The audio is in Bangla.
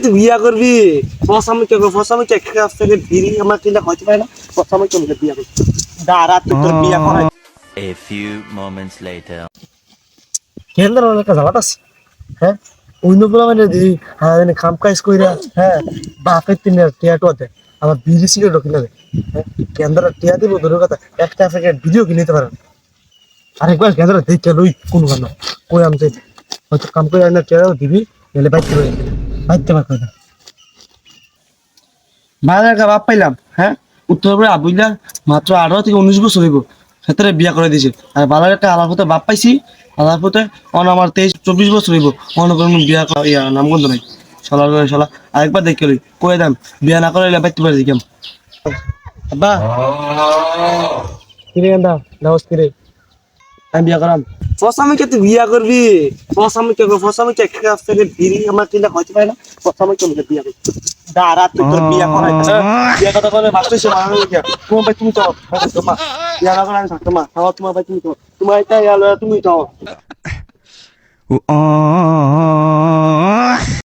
তুই বিয়া করবি ফসামে কে থেকে ভিড়ি আমার কিনা হইতে পারে না ফসামে কেমন বিয়া করবি দাঁড়া তুই তোর বিয়া করাই A few moments later. কেন্দ্র একটা জ্বালাত আছে হ্যাঁ অন্যগুলো মানে দিদি খাম কাজ কইরা হ্যাঁ বাপের তিন টিয়াটো দেয় আমার বিড়ি সিগারেটও কিনে দেয় হ্যাঁ কেন্দ্র টিয়া দিব ধরো কথা একটা প্যাকেট ভিডিও কিনে নিতে পারেন আরেকবার কেন্দ্র দেখতে লই কোন গান কই আমি হয়তো কাম করে আইনা টিয়াও দিবি এলে বাইতে পারি বাইতে পারবে না বাজার একটা বাপ পাইলাম হ্যাঁ উত্তরপুরে আবুল্লার মাত্র 18 থেকে 19 বছর হইব সেটারে বিয়া করে দিয়েছে আর বালার একটা আলার পথে বাপ পাইছি আলার পথে আমার 23-24 বছর হইব মনে করুন বিয়া ইয়া নামগন্ধ নাই শালা আরেকবার দেখে লই কয়ে দাম বিয়া না করে বাইতে পারি কেমন আব্বা কিরে গান্দা নামাজ কিরে আমি বিয়া করাম ফসামে তুই বিয়া করবি ফসামে কে থেকে ভিড়ি আমার কিনা হইতে পারে না ফসামে কেমন বিয়া করবি দাঁড়া তুই তোর বিয়া করাই বিয়া কথা বলে ভাবতেছে মা তোমার ভাই তুমি চাও তোমার বিয়া না করে আমি থাকতো মা খাওয়া তোমার ভাই তুমি চাও তোমার এটা তুমি চাও